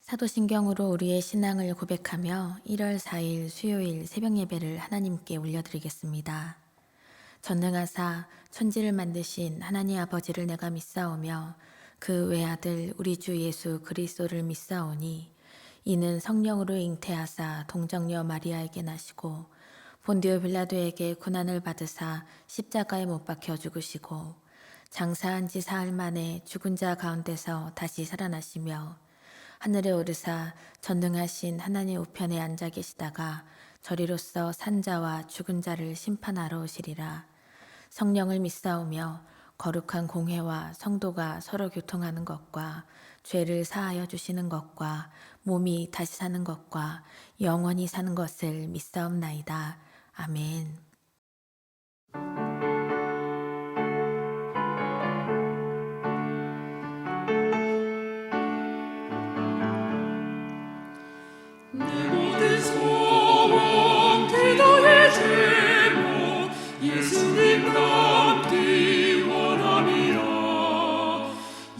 사도신경으로 우리의 신앙을 고백하며 1월 4일 수요일 새벽 예배를 하나님께 올려드리겠습니다. 전능하사 천지를 만드신 하나님 아버지를 내가 믿사오며 그 외아들 우리 주 예수 그리스도를 믿사오니 이는 성령으로 잉태하사 동정녀 마리아에게 나시고 본디오 빌라도에게 고난을 받으사 십자가에 못 박혀 죽으시고 장사한 지 사흘 만에 죽은 자 가운데서 다시 살아나시며 하늘에 오르사 전능하신 하나님 우편에 앉아 계시다가 저리로서 산자와 죽은 자를 심판하러 오시리라. 성령을 믿사오며 거룩한 공회와 성도가 서로 교통하는 것과 죄를 사하여 주시는 것과 몸이 다시 사는 것과 영원히 사는 것을 믿사옵나이다. 아멘. 내 모든 소원 기도의 제목 예수님 닮기 원함이라.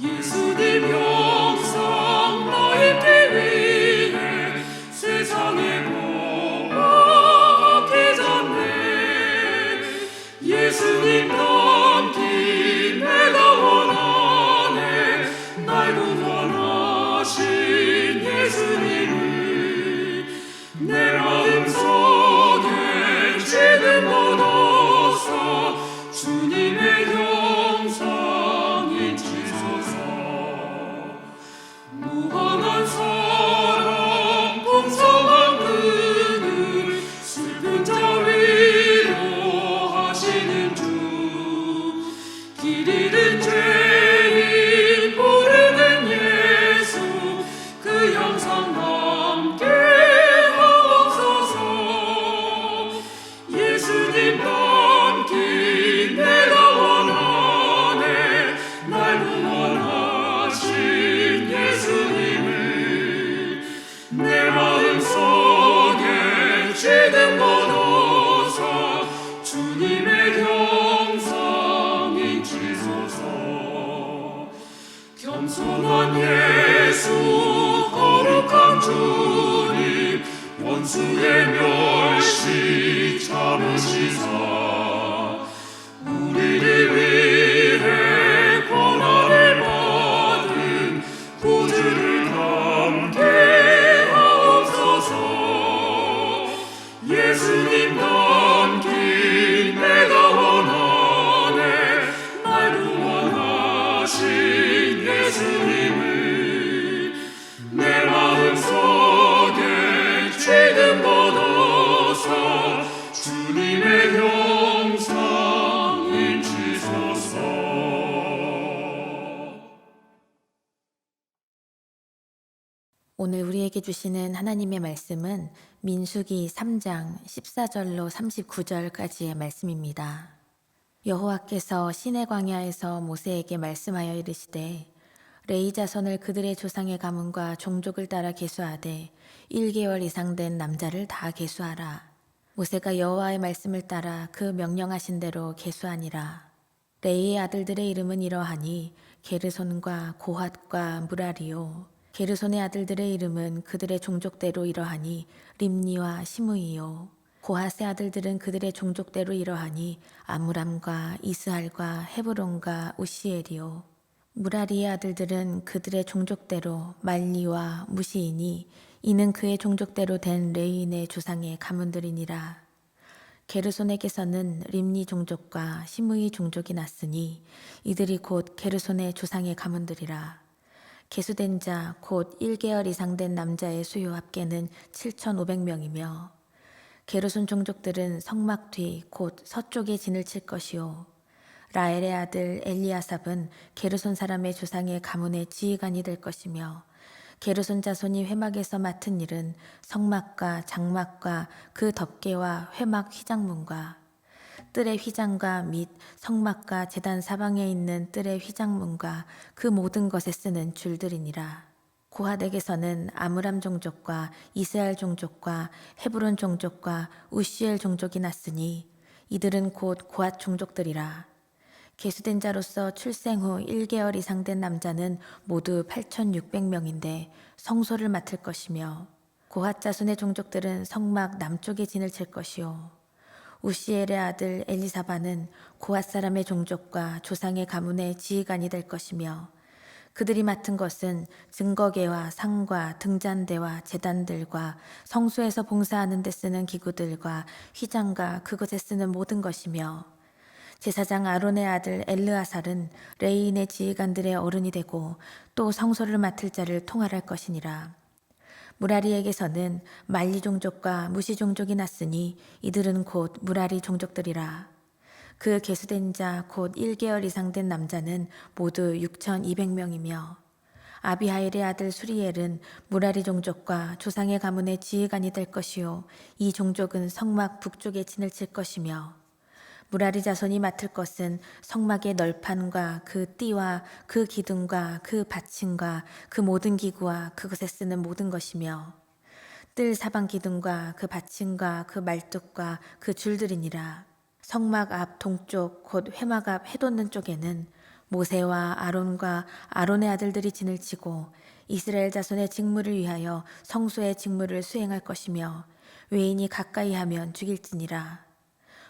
예수님 형상 나입기 위해 세상에 보기 전에 예수님 닮기 내가 원하네. 날 구원하신 예수님을 내 마음속에 지금 묻어서 주님의 형상이 지소서. 무한한 사랑 풍성한 그늘 슬픈 자 위로하시는 주. 길 잃은 죄인 부르는 예수 그 형상 함께 예수님 닮기 내가 원하네. 날 구원하신 예수님을 내 마음속에 지금 묻어서 주님의 형상인 지소서. 겸손한 예수 거룩한 주님 원수의 멸시 참으시사 우리를 위해 고난을 받은 구주를 닮게 하옵소서. 예수님 닮기 내가 원하네. 날 구원하신 예수님을 내 마음속에 지금 묻어서 주님의 형상인 지소서. 오늘 우리에게 주시는 하나님의 말씀은 민수기 3장 14절로 39절까지의 말씀입니다. 여호와께서 시내 광야에서 모세에게 말씀하여 이르시되 레위 자손을 그들의 조상의 가문과 종족을 따라 계수하되 1개월 이상 된 남자를 다 계수하라. 모세가 여호와의 말씀을 따라 그 명령하신 대로 계수하니라. 레위의 아들들의 이름은 이러하니 게르손과 고핫과 무라리요. 게르손의 아들들의 이름은 그들의 종족대로 이러하니 림니와 시므이요. 고핫의 아들들은 그들의 종족대로 이러하니 아므람과 이스할과 헤브론과 우시엘이요. 무라리의 아들들은 그들의 종족대로 말리와 무시이니 이는 그의 종족대로 된 레위인의 조상의 가문들이니라. 게르손에게서는 림니 종족과 시므이 종족이 났으니 이들이 곧 게르손의 조상의 가문들이라. 계수된 자 곧 1개월 이상 된 남자의 수요 합계는 7,500명이며 게르손 종족들은 성막 뒤 곧 서쪽에 진을 칠 것이요. 라엘의 아들 엘리아삽은 게르손 사람의 조상의 가문의 지휘관이 될 것이며 게르손 자손이 회막에서 맡은 일은 성막과 장막과 그 덮개와 회막 휘장문과 뜰의 휘장과 및 성막과 제단 사방에 있는 뜰의 휘장문과 그 모든 것에 쓰는 줄들이니라. 고핫에게서는 아므람 종족과 이스라엘 종족과 헤브론 종족과 우시엘 종족이 났으니 이들은 곧 고핫 종족들이라. 계수된 자로서 출생 후 1개월 이상 된 남자는 모두 8,600명인데 성소를 맡을 것이며 고핫 자손의 종족들은 성막 남쪽에 진을 칠 것이요 우시엘의 아들 엘리사바는 고핫 사람의 종족과 조상의 가문의 지휘관이 될 것이며 그들이 맡은 것은 증거계와 상과 등잔대와 제단들과 성소에서 봉사하는 데 쓰는 기구들과 휘장과 그것에 쓰는 모든 것이며 제사장 아론의 아들 엘르아살은 레이인의 지휘관들의 어른이 되고 또 성소를 맡을 자를 통할할 것이니라. 무라리에게서는 말리 종족과 무시 종족이 났으니 이들은 곧 무라리 종족들이라. 그 계수된 자 곧 1개월 이상 된 남자는 모두 6,200명이며 아비하일의 아들 수리엘은 무라리 종족과 조상의 가문의 지휘관이 될 것이요 이 종족은 성막 북쪽에 진을 칠 것이며 무라리 자손이 맡을 것은 성막의 널판과 그 띠와 그 기둥과 그 받침과 그 모든 기구와 그것에 쓰는 모든 것이며 뜰 사방 기둥과 그 받침과 그 말뚝과 그 줄들이니라. 성막 앞 동쪽 곧 회막 앞 해돋는 쪽에는 모세와 아론과 아론의 아들들이 진을 치고 이스라엘 자손의 직무를 위하여 성소의 직무를 수행할 것이며 외인이 가까이 하면 죽일지니라.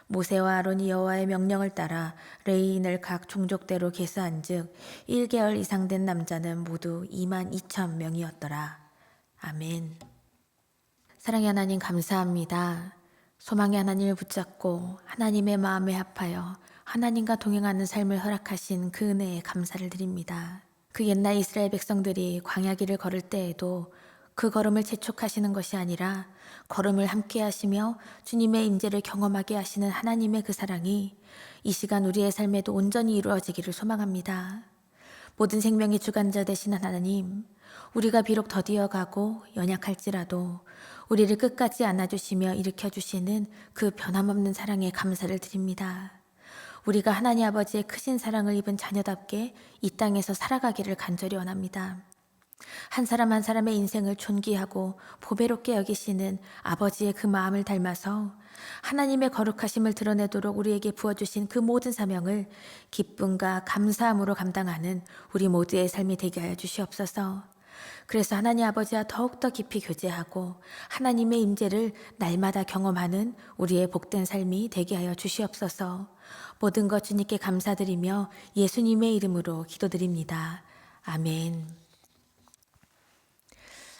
모세와 아론이 여호와의 명령을 따라 레위인을 각 종족대로 계수한즉 1개월 이상 된 남자는 모두 22,000명이었더라. 아멘. 사랑의 하나님 감사합니다. 소망의 하나님을 붙잡고 하나님의 마음에 합하여 하나님과 동행하는 삶을 허락하신 그 은혜에 감사를 드립니다. 그 옛날 이스라엘 백성들이 광야길을 걸을 때에도 그 걸음을 재촉하시는 것이 아니라 걸음을 함께 하시며 주님의 임재를 경험하게 하시는 하나님의 그 사랑이 이 시간 우리의 삶에도 온전히 이루어지기를 소망합니다. 모든 생명의 주관자 되신 하나님, 우리가 비록 더디어가고 연약할지라도 우리를 끝까지 안아주시며 일으켜주시는 그 변함없는 사랑에 감사를 드립니다. 우리가 하나님 아버지의 크신 사랑을 입은 자녀답게 이 땅에서 살아가기를 간절히 원합니다. 한 사람 한 사람의 인생을 존귀하고 보배롭게 여기시는 아버지의 그 마음을 닮아서 하나님의 거룩하심을 드러내도록 우리에게 부어주신 그 모든 사명을 기쁨과 감사함으로 감당하는 우리 모두의 삶이 되게 하여 주시옵소서. 그래서 하나님 아버지와 더욱더 깊이 교제하고 하나님의 임재를 날마다 경험하는 우리의 복된 삶이 되게 하여 주시옵소서. 모든 것 주님께 감사드리며 예수님의 이름으로 기도드립니다. 아멘.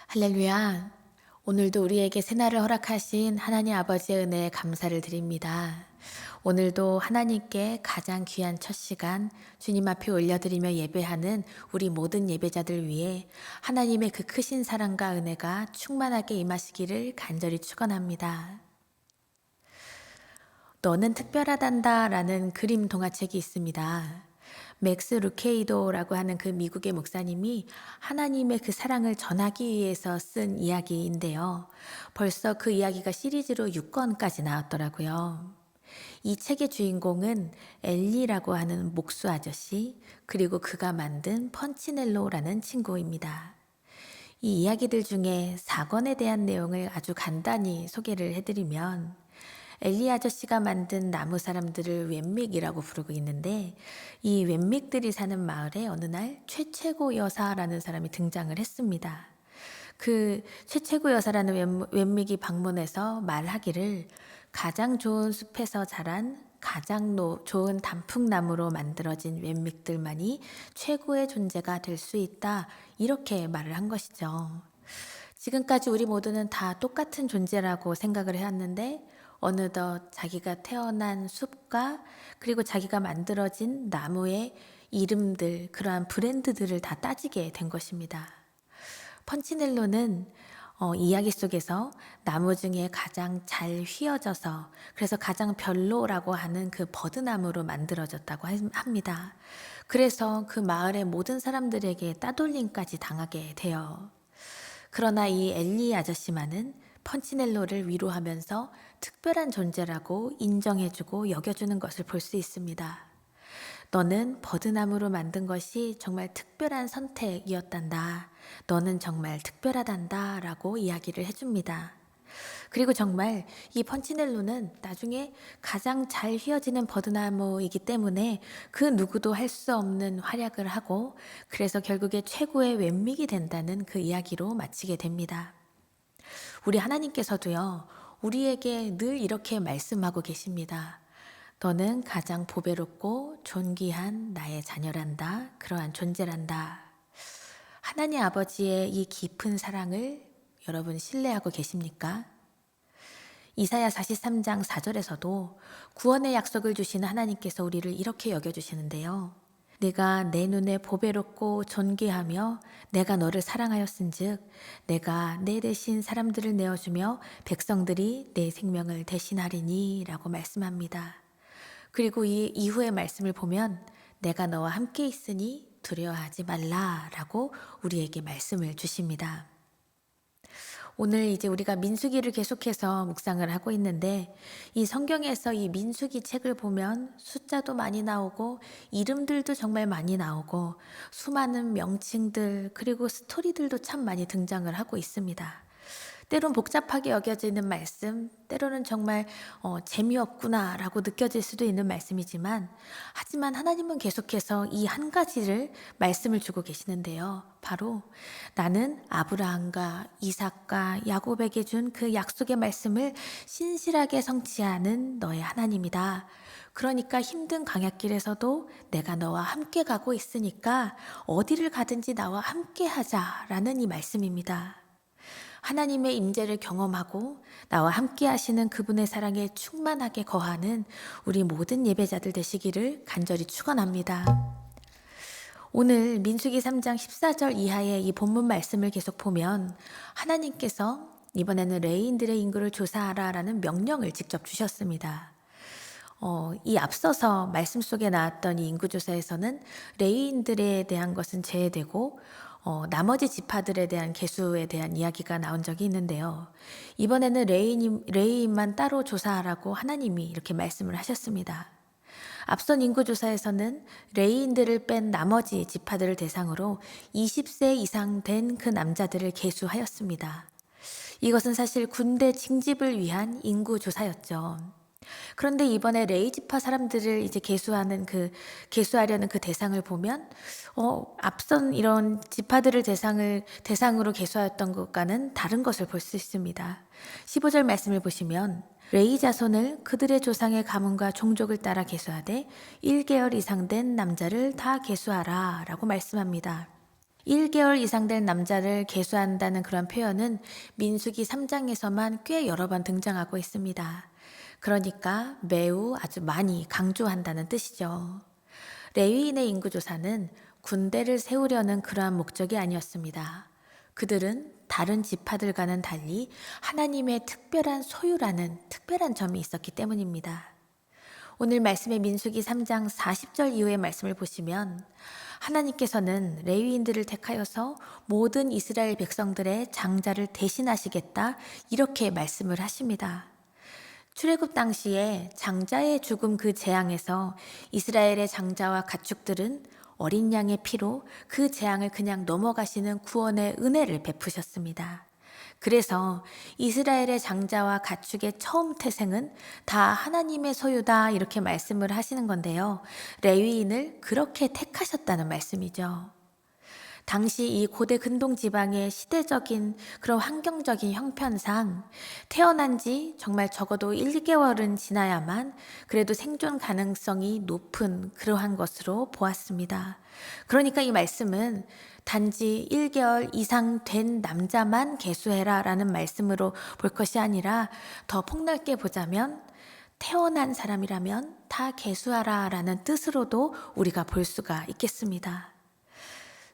할렐루야. 오늘도 우리에게 새날을 허락하신 하나님 아버지의 은혜에 감사를 드립니다. 오늘도 하나님께 가장 귀한 첫 시간 주님 앞에 올려드리며 예배하는 우리 모든 예배자들 위해 하나님의 그 크신 사랑과 은혜가 충만하게 임하시기를 간절히 축원합니다. 너는 특별하단다 라는 그림 동화책이 있습니다. 맥스 루케이도라고 하는 그 미국의 목사님이 하나님의 그 사랑을 전하기 위해서 쓴 이야기인데요. 벌써 그 이야기가 시리즈로 6권까지 나왔더라고요. 이 책의 주인공은 엘리라고 하는 목수 아저씨, 그리고 그가 만든 펀치넬로라는 친구입니다. 이 이야기들 중에 4권에 대한 내용을 아주 간단히 소개를 해드리면 엘리 아저씨가 만든 나무 사람들을 웸믹이라고 부르고 있는데 이 웸믹들이 사는 마을에 어느 날 최최고 여사라는 사람이 등장을 했습니다. 그 최최고 여사라는 웸믹이 방문해서 말하기를 가장 좋은 숲에서 자란 가장 좋은 단풍나무로 만들어진 웸믹들만이 최고의 존재가 될 수 있다 이렇게 말을 한 것이죠. 지금까지 우리 모두는 다 똑같은 존재라고 생각을 해왔는데 어느덧 자기가 태어난 숲과 그리고 자기가 만들어진 나무의 이름들, 그러한 브랜드들을 다 따지게 된 것입니다. 펀치넬로는 이야기 속에서 나무 중에 가장 잘 휘어져서 그래서 가장 별로라고 하는 그 버드나무로 만들어졌다고 합니다. 그래서 그 마을의 모든 사람들에게 따돌림까지 당하게 돼요. 그러나 이 엘리 아저씨만은 펀치넬로를 위로하면서 특별한 존재라고 인정해주고 여겨주는 것을 볼 수 있습니다. 너는 버드나무로 만든 것이 정말 특별한 선택이었단다. 너는 정말 특별하단다 라고 이야기를 해줍니다. 그리고 정말 이 펀치넬로는 나중에 가장 잘 휘어지는 버드나무이기 때문에 그 누구도 할 수 없는 활약을 하고 그래서 결국에 최고의 웬믹이 된다는 그 이야기로 마치게 됩니다. 우리 하나님께서도요, 우리에게 늘 이렇게 말씀하고 계십니다. 너는 가장 보배롭고 존귀한 나의 자녀란다. 그러한 존재란다. 하나님 아버지의 이 깊은 사랑을 여러분 신뢰하고 계십니까? 이사야 43장 4절에서도 구원의 약속을 주시는 하나님께서 우리를 이렇게 여겨주시는데요. 내가 내 눈에 보배롭고 존귀하며 내가 너를 사랑하였은즉 내가 내 대신 사람들을 내어주며 백성들이 내 생명을 대신하리니 라고 말씀합니다. 그리고 이 이후의 말씀을 보면 내가 너와 함께 있으니 두려워하지 말라 라고 우리에게 말씀을 주십니다. 오늘 이제 우리가 민수기를 계속해서 묵상을 하고 있는데 이 성경에서 이 민수기 책을 보면 숫자도 많이 나오고 이름들도 정말 많이 나오고 수많은 명칭들 그리고 스토리들도 참 많이 등장을 하고 있습니다. 때론 복잡하게 여겨지는 말씀, 때로는 정말 재미없구나 라고 느껴질 수도 있는 말씀이지만 하지만 하나님은 계속해서 이 한 가지를 말씀을 주고 계시는데요. 바로 나는 아브라함과 이삭과 야곱에게 준 그 약속의 말씀을 신실하게 성취하는 너의 하나님이다. 그러니까 힘든 광야길에서도 내가 너와 함께 가고 있으니까 어디를 가든지 나와 함께 하자라는 이 말씀입니다. 하나님의 임재를 경험하고 나와 함께 하시는 그분의 사랑에 충만하게 거하는 우리 모든 예배자들 되시기를 간절히 축원합니다. 오늘 민수기 3장 14절 이하의 이 본문 말씀을 계속 보면 하나님께서 이번에는 레위인들의 인구를 조사하라라는 명령을 직접 주셨습니다. 이 앞서서 말씀 속에 나왔던 이 인구조사에서는 레위인들에 대한 것은 제외되고 나머지 지파들에 대한 계수에 대한 이야기가 나온 적이 있는데요. 이번에는 레위인만 따로 조사하라고 하나님이 이렇게 말씀을 하셨습니다. 앞선 인구조사에서는 레위인들을 뺀 나머지 지파들을 대상으로 20세 이상 된 그 남자들을 계수하였습니다. 이것은 사실 군대 징집을 위한 인구조사였죠. 그런데 이번에 레위 지파 사람들을 이제 계수하려는 그 대상을 보면 앞선 이런 지파들을 대상으로 계수하였던 것과는 다른 것을 볼 수 있습니다. 15절 말씀을 보시면 레위 자손을 그들의 조상의 가문과 종족을 따라 계수하되 1개월 이상 된 남자를 다 계수하라 라고 말씀합니다. 1개월 이상 된 남자를 계수한다는 그런 표현은 민수기 3장에서만 꽤 여러 번 등장하고 있습니다. 그러니까 매우 아주 많이 강조한다는 뜻이죠. 레위인의 인구조사는 군대를 세우려는 그러한 목적이 아니었습니다. 그들은 다른 지파들과는 달리 하나님의 특별한 소유라는 특별한 점이 있었기 때문입니다. 오늘 말씀의 민수기 3장 40절 이후의 말씀을 보시면 하나님께서는 레위인들을 택하여서 모든 이스라엘 백성들의 장자를 대신하시겠다 이렇게 말씀을 하십니다. 출애굽 당시에 장자의 죽음 그 재앙에서 이스라엘의 장자와 가축들은 어린 양의 피로 그 재앙을 그냥 넘어가시는 구원의 은혜를 베푸셨습니다. 그래서 이스라엘의 장자와 가축의 처음 태생은 다 하나님의 소유다 이렇게 말씀을 하시는 건데요. 레위인을 그렇게 택하셨다는 말씀이죠. 당시 이 고대 근동 지방의 시대적인 그런 환경적인 형편상 태어난 지 정말 적어도 1개월은 지나야만 그래도 생존 가능성이 높은 그러한 것으로 보았습니다. 그러니까 이 말씀은 단지 1개월 이상 된 남자만 계수해라 라는 말씀으로 볼 것이 아니라 더 폭넓게 보자면 태어난 사람이라면 다 계수하라 라는 뜻으로도 우리가 볼 수가 있겠습니다.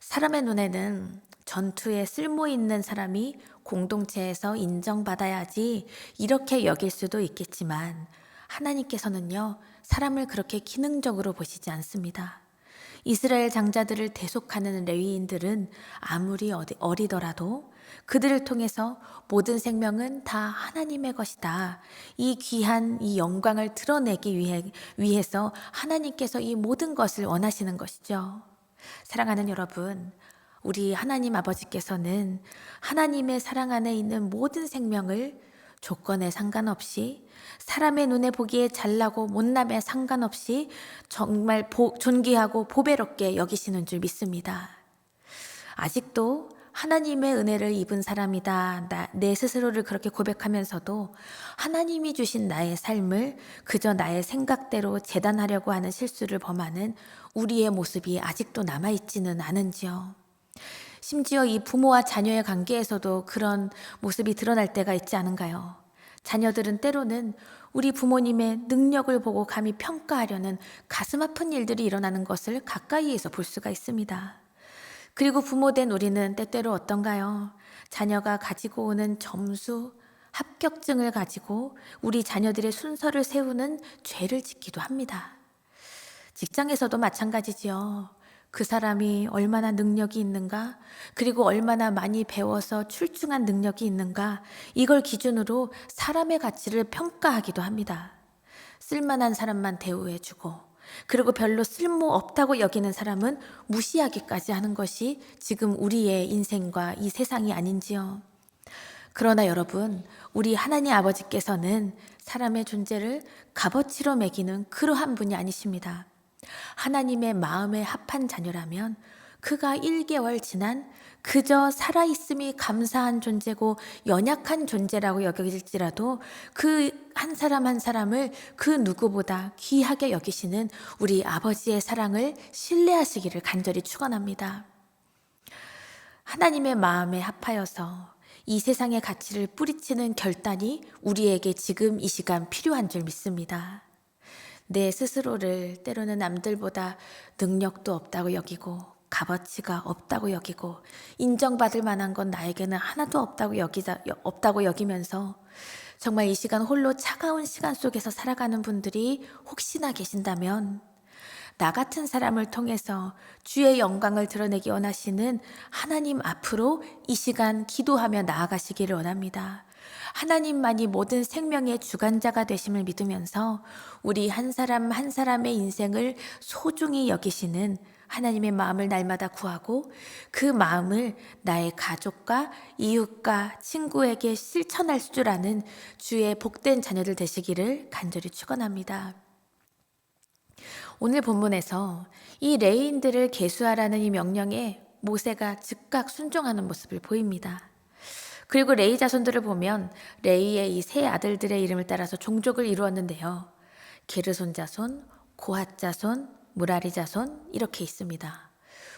사람의 눈에는 전투에 쓸모 있는 사람이 공동체에서 인정받아야지 이렇게 여길 수도 있겠지만 하나님께서는요, 사람을 그렇게 기능적으로 보시지 않습니다. 이스라엘 장자들을 대속하는 레위인들은 아무리 어리더라도 그들을 통해서 모든 생명은 다 하나님의 것이다. 이 귀한 이 영광을 드러내기 위해서 하나님께서 이 모든 것을 원하시는 것이죠. 사랑하는 여러분, 우리 하나님 아버지께서는 하나님의 사랑 안에 있는 모든 생명을 조건에 상관없이, 사람의 눈에 보기에 잘나고 못남에 상관없이 정말 존귀하고 보배롭게 여기시는 줄 믿습니다. 아직도 하나님의 은혜를 입은 사람이다, 내 스스로를 그렇게 고백하면서도 하나님이 주신 나의 삶을 그저 나의 생각대로 재단하려고 하는 실수를 범하는 우리의 모습이 아직도 남아있지는 않은지요. 심지어 이 부모와 자녀의 관계에서도 그런 모습이 드러날 때가 있지 않은가요? 자녀들은 때로는 우리 부모님의 능력을 보고 감히 평가하려는 가슴 아픈 일들이 일어나는 것을 가까이에서 볼 수가 있습니다. 그리고 부모된 우리는 때때로 어떤가요? 자녀가 가지고 오는 점수, 합격증을 가지고 우리 자녀들의 순서를 세우는 죄를 짓기도 합니다. 직장에서도 마찬가지지요. 그 사람이 얼마나 능력이 있는가, 그리고 얼마나 많이 배워서 출중한 능력이 있는가, 이걸 기준으로 사람의 가치를 평가하기도 합니다. 쓸만한 사람만 대우해주고, 그리고 별로 쓸모없다고 여기는 사람은 무시하기까지 하는 것이 지금 우리의 인생과 이 세상이 아닌지요. 그러나 여러분, 우리 하나님 아버지께서는 사람의 존재를 값어치로 매기는 그러한 분이 아니십니다. 하나님의 마음에 합한 자녀라면 그가 1개월 지난 그저 살아있음이 감사한 존재고 연약한 존재라고 여겨질지라도 그 한 사람 한 사람을 그 누구보다 귀하게 여기시는 우리 아버지의 사랑을 신뢰하시기를 간절히 축원합니다. 하나님의 마음에 합하여서 이 세상의 가치를 뿌리치는 결단이 우리에게 지금 이 시간 필요한 줄 믿습니다. 내 스스로를 때로는 남들보다 능력도 없다고 여기고 값어치가 없다고 여기고 인정받을 만한 건 나에게는 하나도 없다고 여기면서 정말 이 시간 홀로 차가운 시간 속에서 살아가는 분들이 혹시나 계신다면 나 같은 사람을 통해서 주의 영광을 드러내기 원하시는 하나님 앞으로 이 시간 기도하며 나아가시기를 원합니다. 하나님만이 모든 생명의 주관자가 되심을 믿으면서 우리 한 사람 한 사람의 인생을 소중히 여기시는 하나님의 마음을 날마다 구하고 그 마음을 나의 가족과 이웃과 친구에게 실천할 줄 아는 주의 복된 자녀들 되시기를 간절히 축원합니다. 오늘 본문에서 이 레위인들을 계수하라는 이 명령에 모세가 즉각 순종하는 모습을 보입니다. 그리고 레위 자손들을 보면 레위의 이 세 아들들의 이름을 따라서 종족을 이루었는데요. 게르손 자손, 고핫 자손, 무라리 자손 이렇게 있습니다.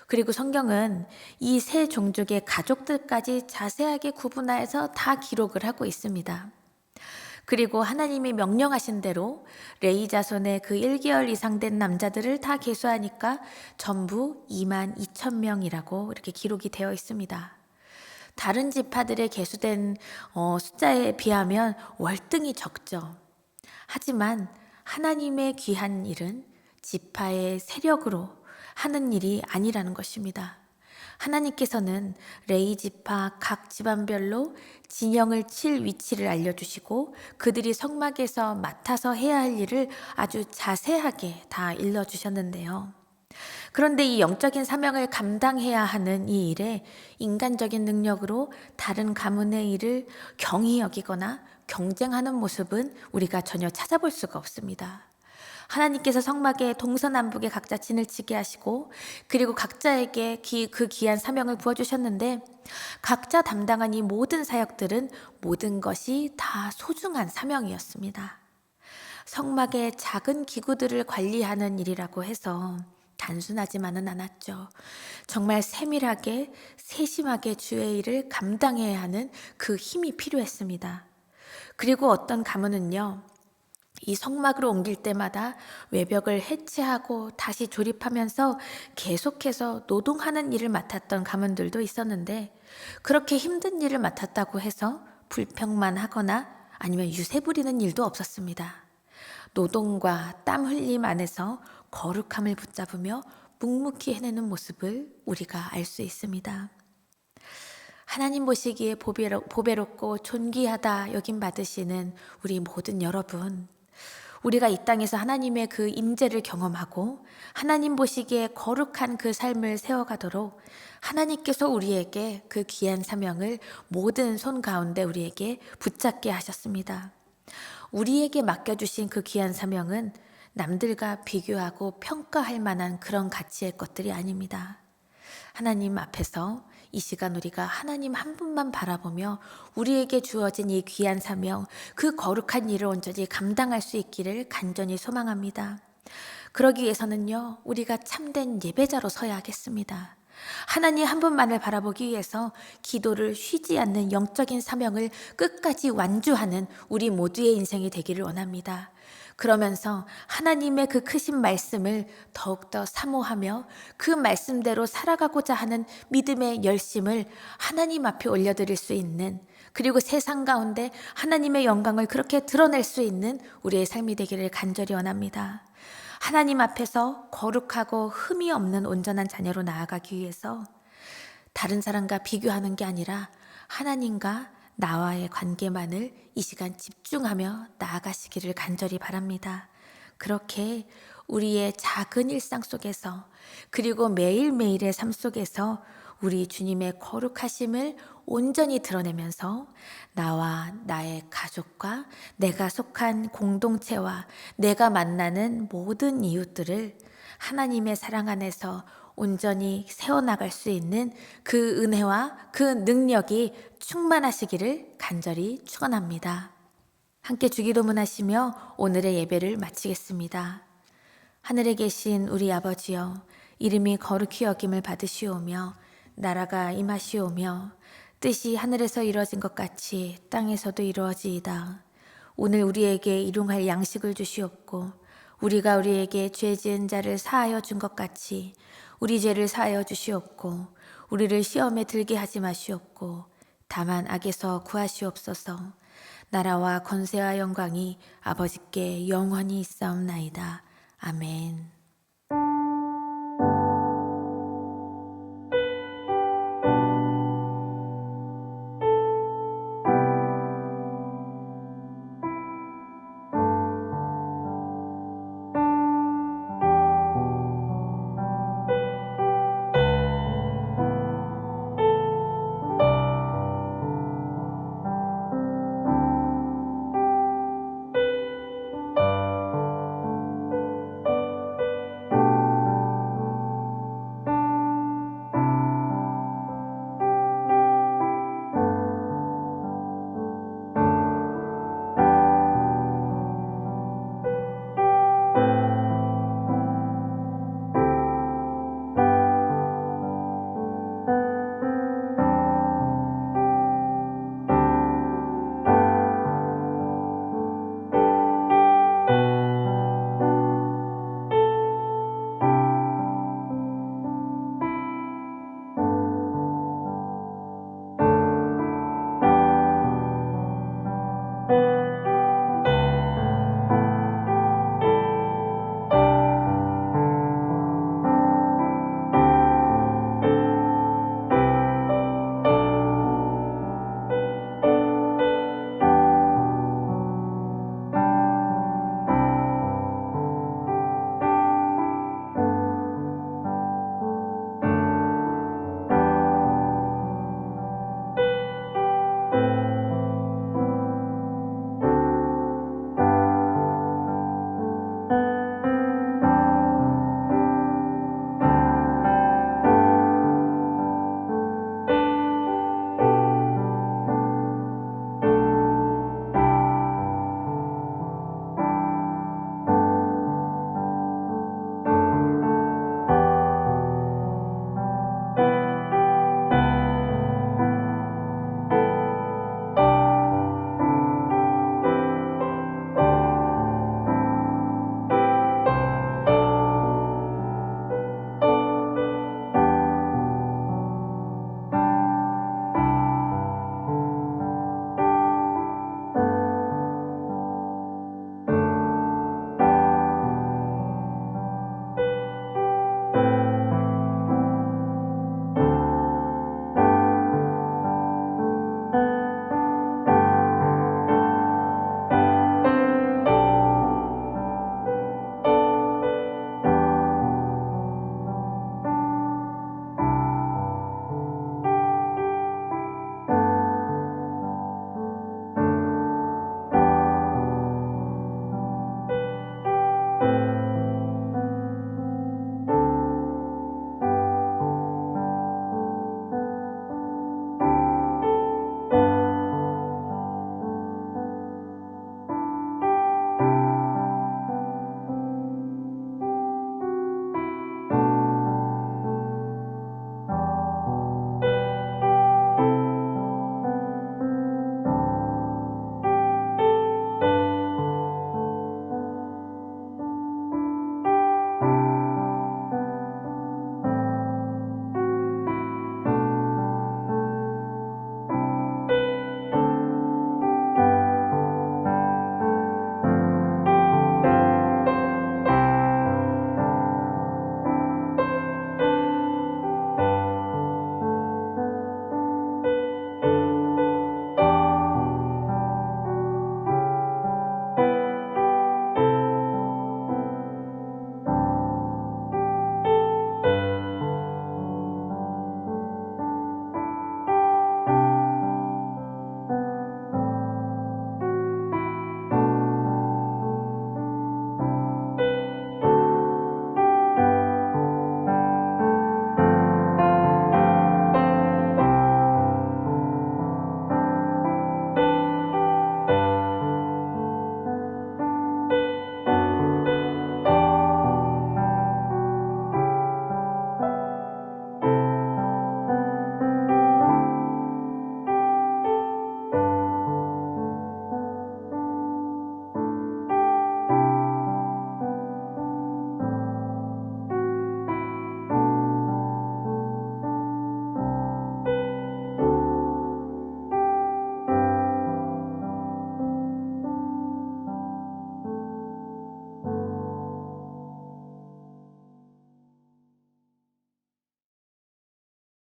그리고 성경은 이 세 종족의 가족들까지 자세하게 구분하여서 다 기록을 하고 있습니다. 그리고 하나님이 명령하신 대로 레위 자손의 그 1개월 이상 된 남자들을 다 계수하니까 전부 22,000명이라고 이렇게 기록이 되어 있습니다. 다른 지파들의 계수된 숫자에 비하면 월등히 적죠. 하지만 하나님의 귀한 일은 지파의 세력으로 하는 일이 아니라는 것입니다. 하나님께서는 레위 지파 각 집안별로 진영을 칠 위치를 알려주시고 그들이 성막에서 맡아서 해야 할 일을 아주 자세하게 다 일러주셨는데요. 그런데 이 영적인 사명을 감당해야 하는 이 일에 인간적인 능력으로 다른 가문의 일을 경히 여기거나 경쟁하는 모습은 우리가 전혀 찾아볼 수가 없습니다. 하나님께서 성막에 동서남북에 각자 진을 치게 하시고 그리고 각자에게 그 귀한 사명을 부어주셨는데 각자 담당한 이 모든 사역들은 모든 것이 다 소중한 사명이었습니다. 성막의 작은 기구들을 관리하는 일이라고 해서 단순하지만은 않았죠. 정말 세밀하게 세심하게 주의 일을 감당해야 하는 그 힘이 필요했습니다. 그리고 어떤 가문은요. 이 성막으로 옮길 때마다 외벽을 해체하고 다시 조립하면서 계속해서 노동하는 일을 맡았던 가문들도 있었는데 그렇게 힘든 일을 맡았다고 해서 불평만 하거나 아니면 유세 부리는 일도 없었습니다. 노동과 땀 흘림 안에서 거룩함을 붙잡으며 묵묵히 해내는 모습을 우리가 알 수 있습니다. 하나님 보시기에 보배롭고 존귀하다 여김 받으시는 우리 모든 여러분, 우리가 이 땅에서 하나님의 그 임재를 경험하고 하나님 보시기에 거룩한 그 삶을 세워가도록 하나님께서 우리에게 그 귀한 사명을 모든 손 가운데 우리에게 붙잡게 하셨습니다. 우리에게 맡겨주신 그 귀한 사명은 남들과 비교하고 평가할 만한 그런 가치의 것들이 아닙니다. 하나님 앞에서 이 시간 우리가 하나님 한 분만 바라보며 우리에게 주어진 이 귀한 사명, 그 거룩한 일을 온전히 감당할 수 있기를 간절히 소망합니다. 그러기 위해서는요, 우리가 참된 예배자로 서야 하겠습니다. 하나님 한 분만을 바라보기 위해서 기도를 쉬지 않는 영적인 사명을 끝까지 완주하는 우리 모두의 인생이 되기를 원합니다. 그러면서 하나님의 그 크신 말씀을 더욱더 사모하며 그 말씀대로 살아가고자 하는 믿음의 열심을 하나님 앞에 올려드릴 수 있는, 그리고 세상 가운데 하나님의 영광을 그렇게 드러낼 수 있는 우리의 삶이 되기를 간절히 원합니다. 하나님 앞에서 거룩하고 흠이 없는 온전한 자녀로 나아가기 위해서 다른 사람과 비교하는 게 아니라 하나님과 나와의 관계만을 이 시간 집중하며 나아가시기를 간절히 바랍니다. 그렇게 우리의 작은 일상 속에서, 그리고 매일매일의 삶 속에서 우리 주님의 거룩하심을 온전히 드러내면서 나와 나의 가족과 내가 속한 공동체와 내가 만나는 모든 이웃들을 하나님의 사랑 안에서 온전히 세워나갈 수 있는 그 은혜와 그 능력이 충만하시기를 간절히 축원합니다. 함께 주기도문 하시며 오늘의 예배를 마치겠습니다. 하늘에 계신 우리 아버지여, 이름이 거룩히 여김을 받으시오며 나라가 임하시오며 뜻이 하늘에서 이루어진 것 같이 땅에서도 이루어지이다. 오늘 우리에게 일용할 양식을 주시옵고 우리가 우리에게 죄 지은 자를 사하여 준 것 같이 우리 죄를 사하여 주시옵고 우리를 시험에 들게 하지 마시옵고 다만 악에서 구하시옵소서. 나라와 권세와 영광이 아버지께 영원히 있사옵나이다. 아멘.